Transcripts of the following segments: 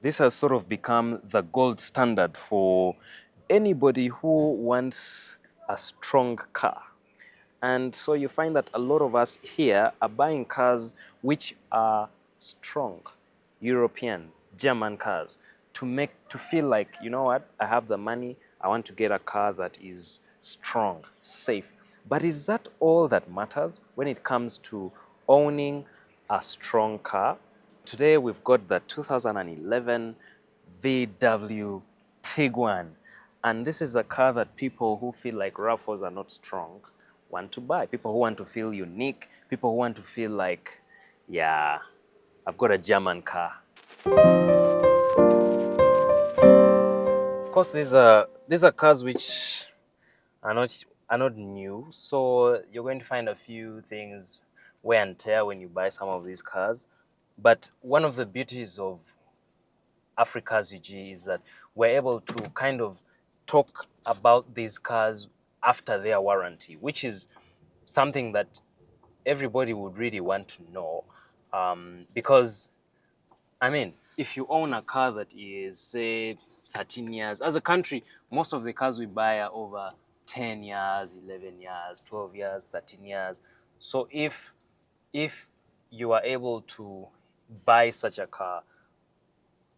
This has sort of become the gold standard for anybody who wants a strong car. And so you find that a lot of us here are buying cars which are strong, European, German cars, to feel like, you know what, I have the money, I want to get a car that is strong, safe. But is that all that matters when it comes to owning a strong car? Today we've got the 2011 VW Tiguan. And this is a car that people who feel like RAV4s are not strong want to buy. People who want to feel unique, people who want to feel like, yeah, I've got a German car. Of course, these are cars which are not new, so you're going to find a few things wear and tear when you buy some of these cars. But one of the beauties of Africa's UG is that we're able to kind of talk about these cars after their warranty, which is something that everybody would really want to know. Because, I mean, if you own a car that is, say, 13 years, as a country, most of the cars we buy are over 10 years, 11 years, 12 years, 13 years. So if you are able to buy such a car,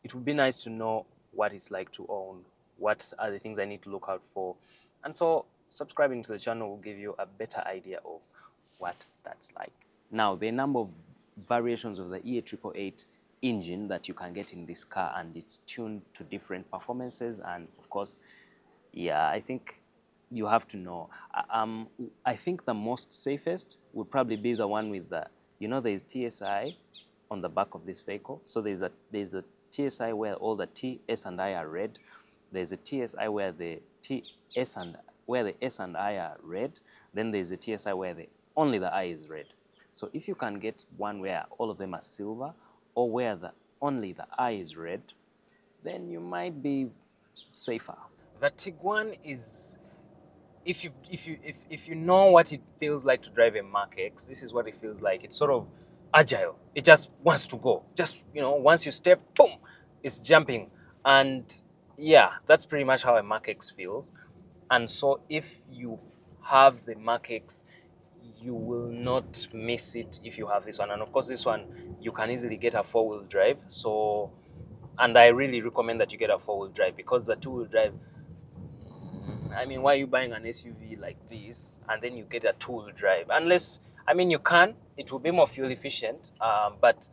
it would be nice to know what it's like to own, what are the things I need to look out for. And so subscribing to the channel will give you a better idea of what that's like. Now, there are a number of variations of the EA888 engine that you can get in this car, and it's tuned to different performances. And of course, yeah, I think you have to know. I think the most safest would probably be the one with the, you know, there's TSI on the back of this vehicle. So there's a TSI where all the T, S, and I are red. There's a TSI where the S and I are red. Then there's a TSI where only the I is red. So if you can get one where all of them are silver, or where only the I is red, then you might be safer. The Tiguan is, if you know what it feels like to drive a Mark X, this is what it feels like. It's sort of agile. It just wants to go. Just, you know, once you step, boom, it's jumping. And yeah, that's pretty much how a Mark X feels. And so if you have the Mark X, you will not miss it if you have this one. And of course, this one, you can easily get a 4-wheel drive. So, and I really recommend that you get a 4-wheel drive, because the 2-wheel drive, I mean, why are you buying an SUV like this and then you get a 2-wheel drive? Unless, I mean, you can, it will be more fuel efficient. But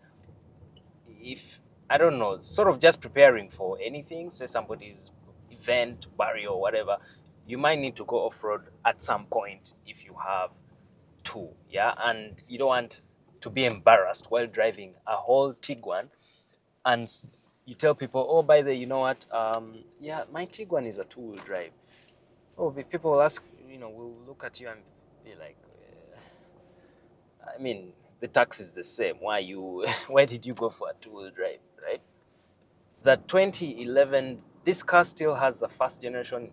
if, I don't know, sort of just preparing for anything, say somebody's event, burial, whatever, you might need to go off-road at some point if you have two, yeah? And you don't want to be embarrassed while driving a whole Tiguan and you tell people, oh, by the way, you know what, yeah, my Tiguan is a 2-wheel drive. Oh, people will ask, you know, will look at you and be like, I mean, the tax is the same. Why why did you go for a 2-wheel drive, right? The 2011, this car still has the first generation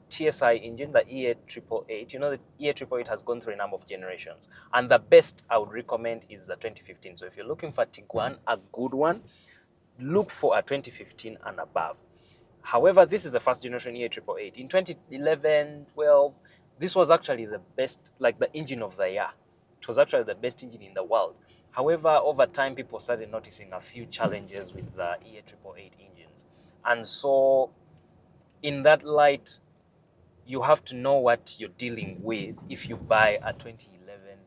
TSI engine, the EA888. You know, the EA888 has gone through a number of generations. And the best I would recommend is the 2015. So if you're looking for Tiguan, a good one, look for a 2015 and above. However, this is the first generation EA888. In 2011, well, this was actually the best, like the engine of the year. It was actually the best engine in the world. However, over time, people started noticing a few challenges with the EA888 engines. And so, in that light, you have to know what you're dealing with if you buy a 2011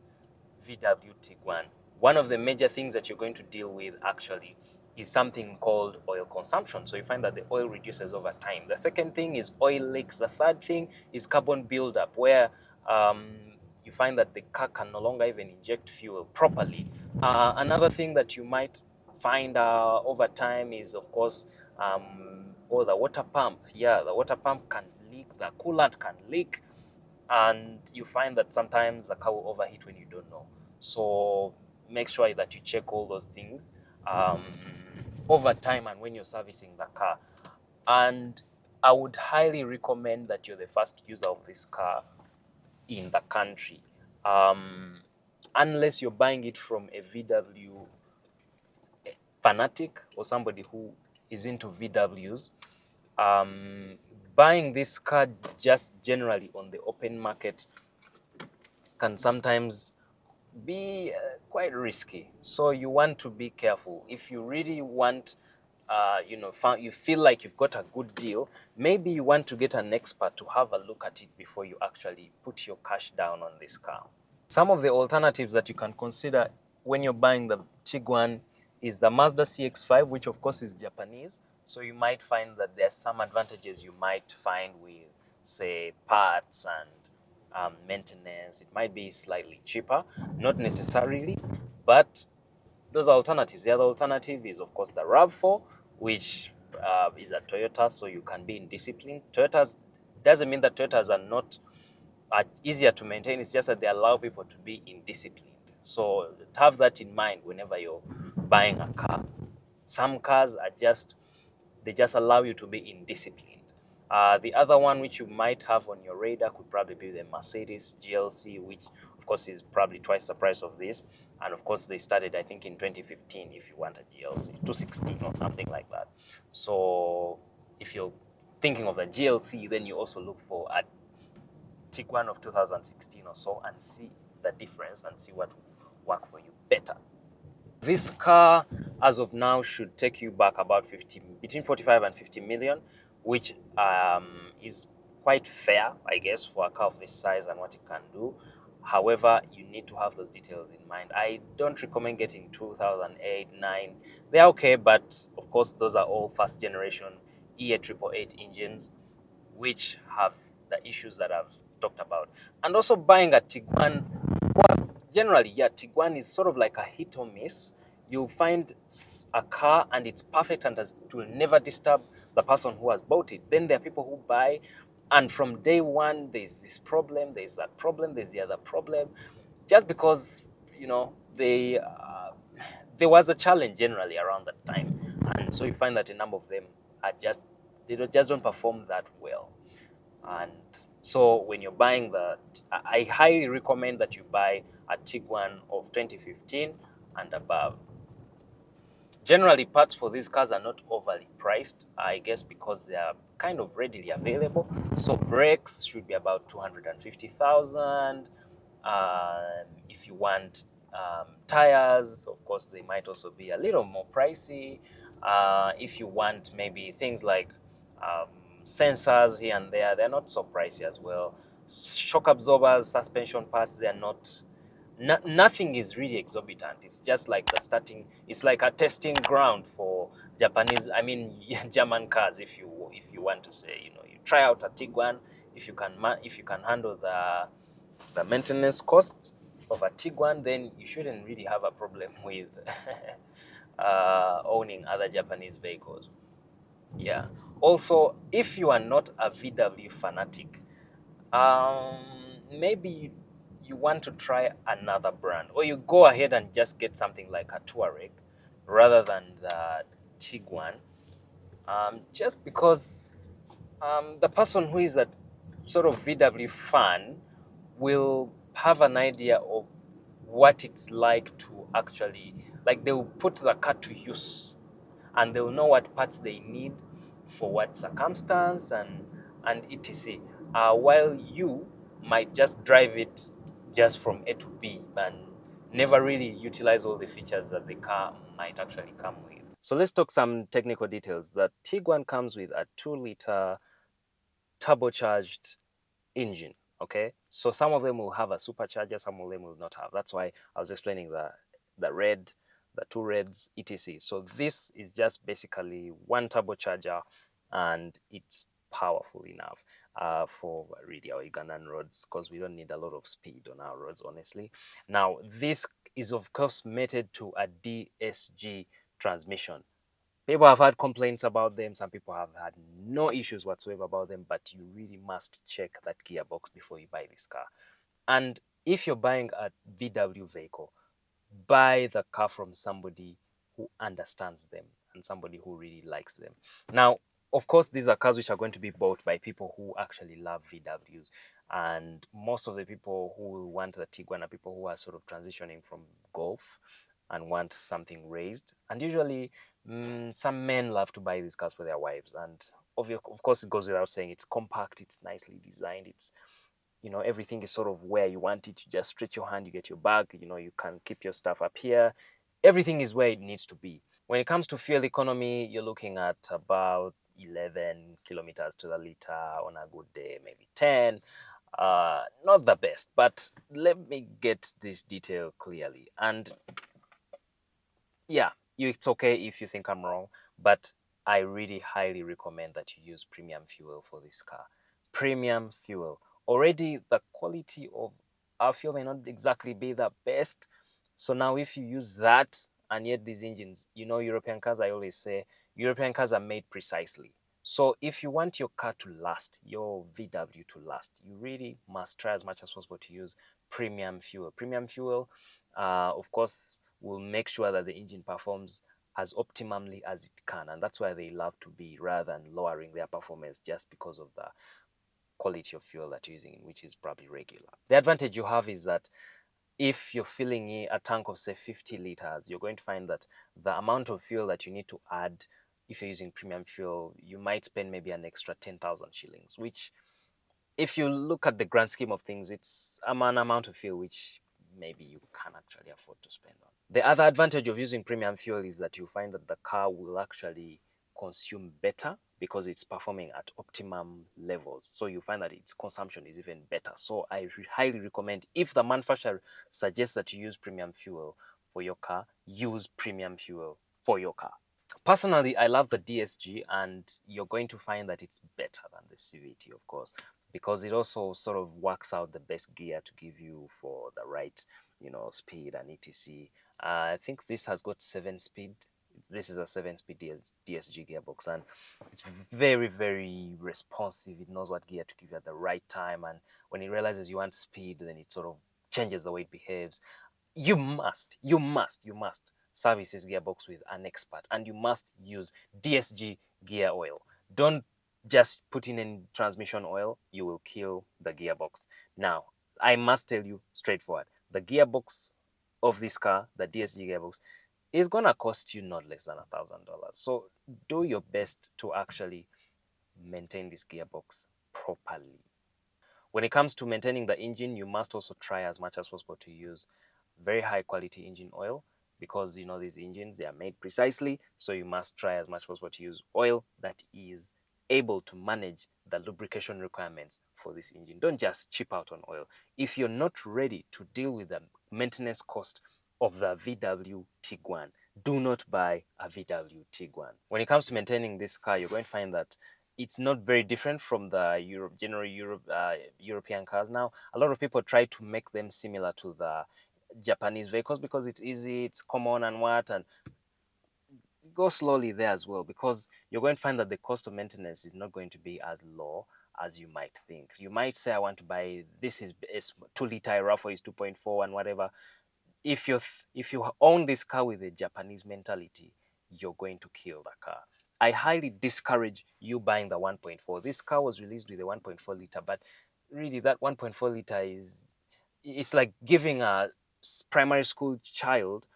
VW Tiguan. One of the major things that you're going to deal with actually is something called oil consumption. So you find that the oil reduces over time. The second thing is oil leaks. The third thing is carbon buildup, where you find that the car can no longer even inject fuel properly. Another thing that you might find over time is, of course, the water pump. Yeah, the water pump can leak, the coolant can leak, and you find that sometimes the car will overheat when you don't know. So make sure that you check all those things over time and when you're servicing the car. And I would highly recommend that you're the first user of this car in the country. Unless you're buying it from a VW fanatic or somebody who is into VWs, buying this car just generally on the open market can sometimes be quite risky. So you want to be careful. If you really want, you feel like you've got a good deal, maybe you want to get an expert to have a look at it before you actually put your cash down on this car. Some of the alternatives that you can consider when you're buying the Tiguan is the Mazda CX-5, which of course is Japanese. So you might find that there's some advantages you might find with, say, parts and maintenance. It might be slightly cheaper, not necessarily, but those are alternatives. The other alternative is, of course, the RAV4, which is a Toyota, so you can be in discipline. Toyotas doesn't mean that Toyotas are easier to maintain. It's just that they allow people to be indisciplined. So have that in mind whenever you're buying a car. Some cars are they just allow you to be indisciplined. The other one which you might have on your radar could probably be the Mercedes GLC, which of course is probably twice the price of this. And of course they started, I think, in 2015 if you want a GLC, 216 or something like that. So if you're thinking of the GLC, then you also look for a Tiguan of 2016 or so and see the difference and see what will work for you better. This car, as of now, should take you back about between 45 and 50 million, which is quite fair, I guess, for a car of this size and what it can do. However, you need to have those details in mind. I don't recommend getting 2008, 9. They're okay, but of course, those are all first generation EA888 engines, which have the issues that I've talked about. And also buying a Tiguan, well, generally, yeah, Tiguan is sort of like a hit or miss. You'll find a car and it's perfect and it will never disturb the person who has bought it. Then there are people who buy, and from day one, there's this problem, there's that problem, there's the other problem, just because, there was a challenge generally around that time. And so you find that a number of them are just don't perform that well. And so when you're buying I highly recommend that you buy a Tiguan of 2015 and above. Generally, parts for these cars are not overly priced, I guess, because they are kind of readily available. So brakes should be about 250,000. If you want tires, of course, they might also be a little more pricey. If you want maybe things like sensors here and there, they're not so pricey as well. Shock absorbers, suspension parts, they're not. Nothing is really exorbitant. It's just like it's like a testing ground for German cars. If you want to say, you try out a Tiguan. If you can handle the maintenance costs of a Tiguan, then you shouldn't really have a problem with owning other Japanese vehicles. Yeah. Also, if you are not a VW fanatic, maybe you want to try another brand, or you go ahead and just get something like a Touareg rather than the Tiguan, just because the person who is a sort of VW fan will have an idea of what it's like to actually, like, they will put the car to use and they will know what parts they need for what circumstance and etc. While you might just drive it just from A to B and never really utilize all the features that the car might actually come with. So let's talk some technical details. The Tiguan comes with a 2-liter turbocharged engine. Okay, so some of them will have a supercharger, some of them will not have. That's why I was explaining the two reds, etc. So this is just basically one turbocharger, and it's powerful enough for really our Ugandan roads, because we don't need a lot of speed on our roads, honestly. Now, this is of course mated to a DSG transmission. People have had complaints about them. Some people have had no issues whatsoever about them, but you really must check that gearbox before you buy this car. And if you're buying a VW vehicle, buy the car from somebody who understands them and somebody who really likes them. Now, of course, these are cars which are going to be bought by people who actually love VWs. And most of the people who want the Tiguan are people who are sort of transitioning from Golf and want something raised. And usually, some men love to buy these cars for their wives. And of course, it goes without saying, it's compact, it's nicely designed, it's, everything is sort of where you want it. You just stretch your hand, you get your bag, you can keep your stuff up here. Everything is where it needs to be. When it comes to fuel economy, you're looking at about 11 kilometers to the liter on a good day, maybe 10. Not the best, but let me get this detail clearly. And yeah, it's okay if you think I'm wrong, but I really highly recommend that you use premium fuel for this car. Premium fuel. Already, the quality of our fuel may not exactly be the best. So now, if you use that, and yet these engines, European cars, I always say, European cars are made precisely. So if you want your car to last, your VW to last, you really must try as much as possible to use premium fuel. Premium fuel, of course, will make sure that the engine performs as optimally as it can. And that's why they love to be, rather than lowering their performance just because of the quality of fuel that you're using, which is probably regular. The advantage you have is that if you're filling a tank of, say, 50 liters, you're going to find that the amount of fuel that you need to add, if you're using premium fuel, you might spend maybe an extra 10,000 shillings, which, if you look at the grand scheme of things, it's an amount of fuel which maybe you can actually afford to spend on. The other advantage of using premium fuel is that you find that the car will actually consume better because it's performing at optimum levels. So you find that its consumption is even better. So I highly recommend, if the manufacturer suggests that you use premium fuel for your car, use premium fuel for your car. Personally, I love the DSG, and you're going to find that it's better than the CVT, of course, because it also sort of works out the best gear to give you for the right, speed and etc. I think this has got 7 speed. This is a 7-speed DSG gearbox, and it's very, very responsive. It knows what gear to give you at the right time, and when it realizes you want speed, then it sort of changes the way it behaves. You must service this gearbox with an expert, and you must use DSG gear oil. Don't just put in any transmission oil, you will kill the gearbox. Now, I must tell you straightforward, the gearbox of this car, the DSG gearbox, is gonna cost you not less than $1,000. So do your best to actually maintain this gearbox properly. When it comes to maintaining the engine, you must also try as much as possible to use very high quality engine oil, because these engines, they are made precisely. So you must try as much as possible to use oil that is able to manage the lubrication requirements for this engine. Don't just chip out on oil. If you're not ready to deal with the maintenance cost of the VW Tiguan, do not buy a VW Tiguan. When it comes to maintaining this car, you're going to find that it's not very different from the European cars. Now, a lot of people try to make them similar to the Japanese vehicles because it's easy, it's common, and go slowly there as well, because you're going to find that the cost of maintenance is not going to be as low as you might think. You might say, I want to buy, this is 2-liter, RAV4 is 2.4 and whatever. If you own this car with a Japanese mentality, you're going to kill the car. I highly discourage you buying the 1.4. This car was released with a 1.4 liter, but really that 1.4 liter it's like giving a primary school child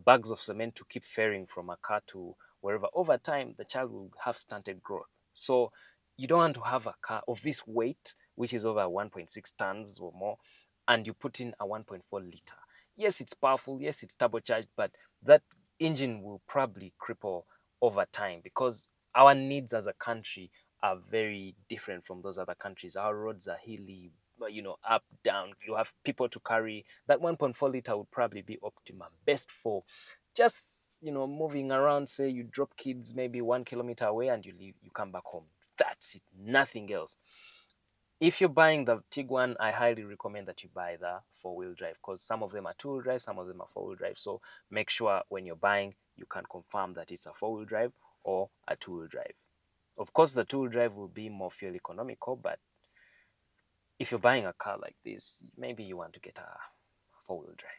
bags of cement to keep ferrying from a car to wherever. Over time, the child will have stunted growth. So you don't want to have a car of this weight, which is over 1.6 tons or more, and you put in a 1.4 liter. Yes, it's powerful. Yes, it's turbocharged, but that engine will probably cripple over time, because our needs as a country are very different from those other countries. Our roads are hilly, up, down. You have people to carry. That 1.4 liter would probably be optimum, best for just, moving around. Say you drop kids maybe 1 kilometer away and you leave, you come back home. That's it, nothing else. If you're buying the Tiguan, I highly recommend that you buy the 4-wheel drive, because some of them are 2-wheel drive, some of them are 4-wheel drive. So make sure when you're buying, you can confirm that it's a 4-wheel drive or a 2-wheel drive. Of course, the 2-wheel drive will be more fuel economical, but if you're buying a car like this, maybe you want to get a 4-wheel drive.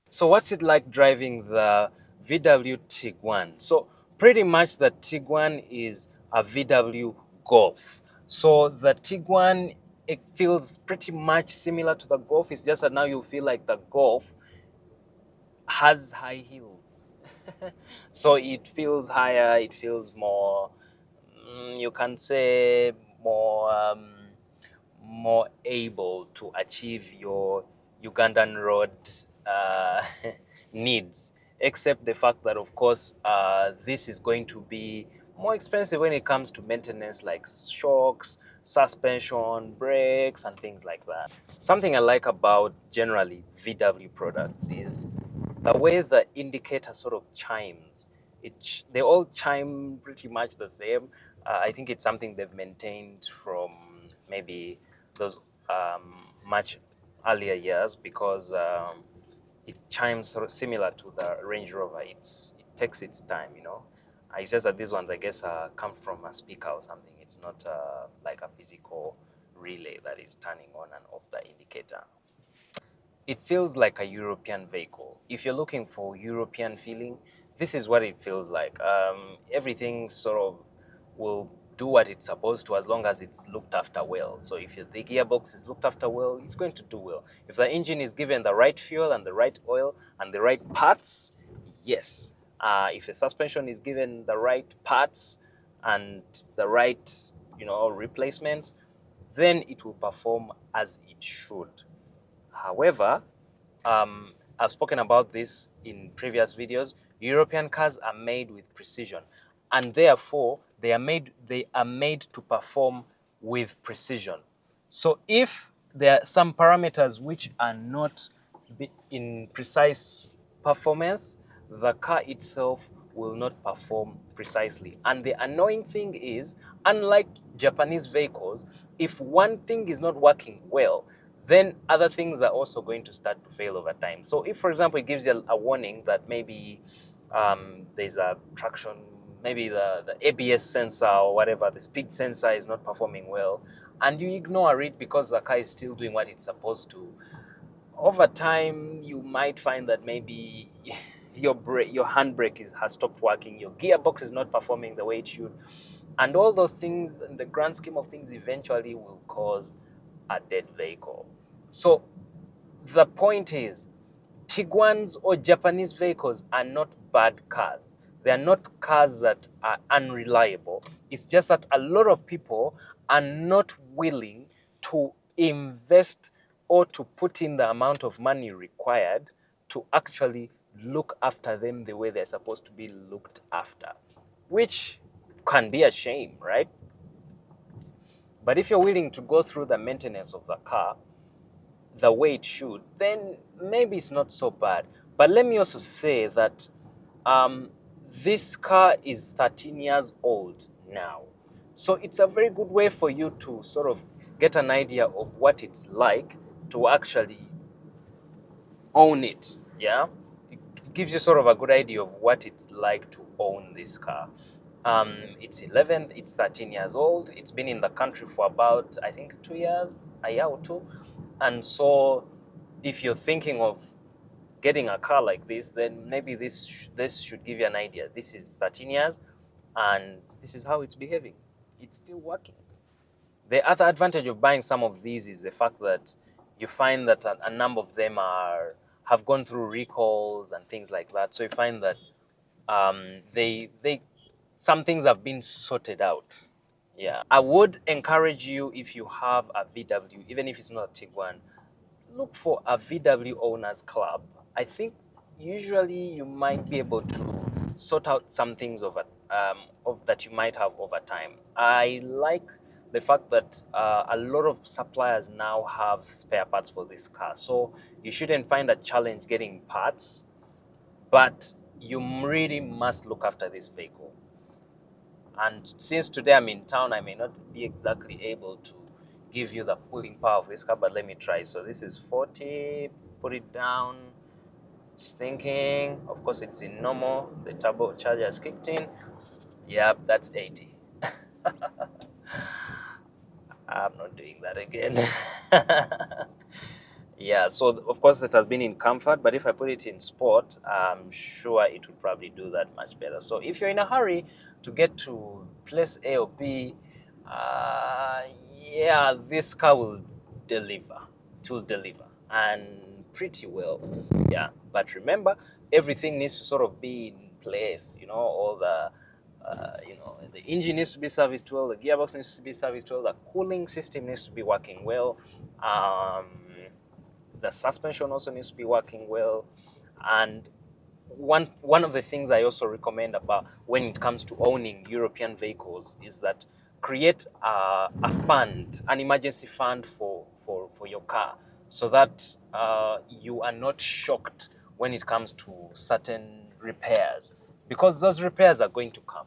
So what's it like driving the VW Tiguan? So pretty much the Tiguan is a VW Golf. So the Tiguan, it feels pretty much similar to the Golf. It's just that now you feel like the Golf has high heels. So it feels higher, it feels more, you can say, more more able to achieve your Ugandan road uh, needs, except the fact that, of course, this is going to be more expensive when it comes to maintenance like shocks, suspension, brakes, and things like that. Something I like about generally VW products is the way the indicator sort of chimes. They all chime pretty much the same. I think it's something they've maintained from maybe those much earlier years, because it chimes sort of similar to the Range Rover. It takes its time, you know. It's just that these ones, I guess, come from a speaker or something. It's not like a physical relay that is turning on and off the indicator. It feels like a European vehicle. If you're looking for European feeling, this is what it feels like. Everything sort of will do what it's supposed to as long as it's looked after well. So if the gearbox is looked after well, it's going to do well. If the engine is given the right fuel and the right oil and the right parts, yes. If the suspension is given the right parts and the right, replacements, then it will perform as it should. However, I've spoken about this in previous videos. European cars are made with precision, and therefore they are made to perform with precision. So if there are some parameters which are not in precise performance, the car itself will not perform precisely. And the annoying thing is, unlike Japanese vehicles, if one thing is not working well, then other things are also going to start to fail over time. So if, for example, it gives you a warning that maybe there's a traction, maybe the ABS sensor or whatever, the speed sensor is not performing well, and you ignore it because the car is still doing what it's supposed to, over time you might find that maybe your handbrake has stopped working, your gearbox is not performing the way it should, and all those things in the grand scheme of things eventually will cause a dead vehicle. So the point is, Tiguan's or Japanese vehicles are not bad cars. They are not cars that are unreliable. It's just that a lot of people are not willing to invest or to put in the amount of money required to actually look after them the way they're supposed to be looked after, which can be a shame, right? But if you're willing to go through the maintenance of the car the way it should, then maybe it's not so bad. But let me also say that this car is 13 years old now. So it's a very good way for you to sort of get an idea of what it's like to actually own it. Yeah, it gives you sort of a good idea of what it's like to own this car. It's 13 years old. It's been in the country for about, I think, 2 years, a year or two. And so if you're thinking of getting a car like this, then maybe this should give you an idea. This is 13 years, and this is how it's behaving. It's still working. The other advantage of buying some of these is the fact that you find that a number of them have gone through recalls and things like that. So you find that they some things have been sorted out. Yeah, I would encourage you, if you have a VW, even if it's not a Tiguan, look for a VW owners club. I think usually you might be able to sort out some things of that you might have over time. I like the fact that a lot of suppliers now have spare parts for this car, so you shouldn't find a challenge getting parts, but you really must look after this vehicle. And since today I'm in town, I may not be exactly able to give you the pulling power of this car, but let me try. So this is 40, put it down. It's thinking. Of course, it's in normal. The turbo charger has kicked in. Yep, that's 80. I'm not doing that again. Yeah, so of course it has been in comfort, but if I put it in sport, I'm sure it would probably do that much better. So if you're in a hurry to get to place A or B, yeah, this car will deliver. It will deliver. And pretty well. Yeah, but remember, everything needs to sort of be in place. All the the engine needs to be serviced well, the gearbox needs to be serviced well, the cooling system needs to be working well, the suspension also needs to be working well, and one of the things I also recommend about when it comes to owning European vehicles is that create a fund, an emergency fund for your car, so that you are not shocked when it comes to certain repairs, because those repairs are going to come.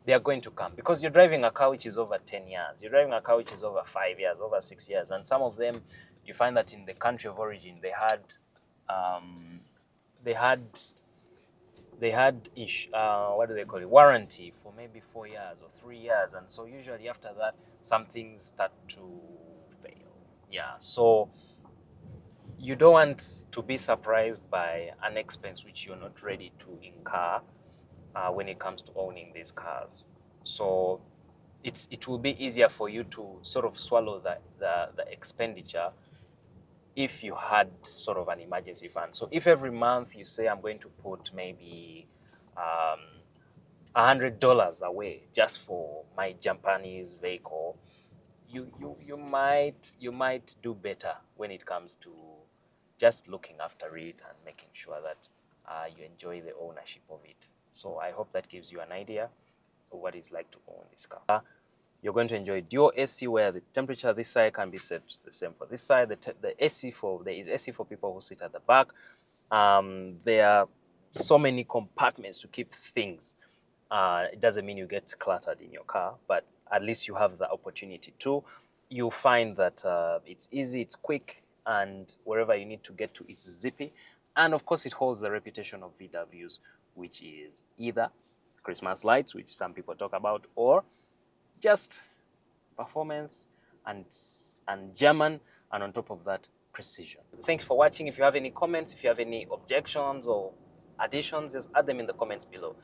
They are going to come because you're driving a car which is over 10 years. You're driving a car which is over 5 years, over 6 years. And some of them, you find that in the country of origin, they had what do they call it, warranty for maybe 4 years or 3 years. And so usually after that, some things start to fail. Yeah, so you don't want to be surprised by an expense which you're not ready to incur when it comes to owning these cars. So it will be easier for you to sort of swallow the expenditure if you had sort of an emergency fund. So if every month you say, I'm going to put maybe $100 away just for my Japanese vehicle, you might do better when it comes to just looking after it and making sure that you enjoy the ownership of it. So I hope that gives you an idea of what it's like to own this car. You're going to enjoy dual AC, where the temperature this side can be set the same for this side. There is AC for people who sit at the back. There are so many compartments to keep things. It doesn't mean you get cluttered in your car, but at least you have the opportunity to. You'll find that it's easy, it's quick, and wherever you need to get to, it's zippy. And of course, it holds the reputation of VWs, which is either Christmas lights, which some people talk about, or just performance and German, and on top of that, precision. Thank you for watching. If you have any comments, if you have any objections or additions, just add them in the comments below.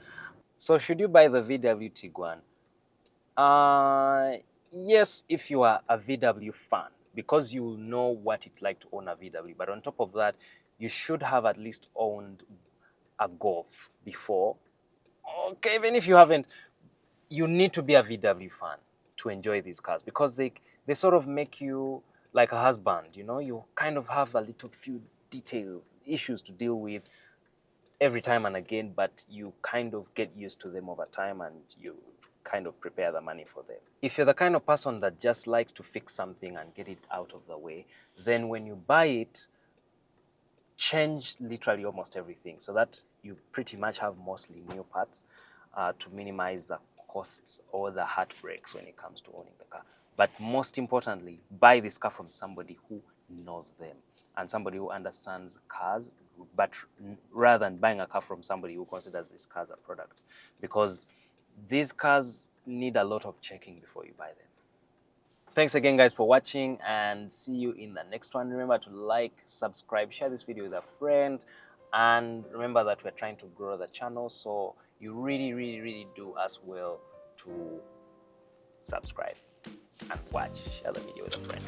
So should you buy the VW Tiguan? Yes, if you are a VW fan, because you know what it's like to own a VW. But on top of that, you should have at least owned a Golf before. Okay, even if you haven't, you need to be a VW fan to enjoy these cars, because they sort of make you like a husband. You kind of have a little few details, issues to deal with every time and again, but you kind of get used to them over time and you kind of prepare the money for them. If you're the kind of person that just likes to fix something and get it out of the way, then when you buy it, change literally almost everything, so that you pretty much have mostly new parts to minimize the costs or the heartbreaks when it comes to owning the car. But most importantly, buy this car from somebody who knows them and somebody who understands cars, but rather than buying a car from somebody who considers this car as a product, because these cars need a lot of checking before you buy them. Thanks again, guys, for watching, and see you in the next one. Remember to like, subscribe, share this video with a friend, and remember that we're trying to grow the channel, so you really do us well to subscribe and watch, share the video with a friend.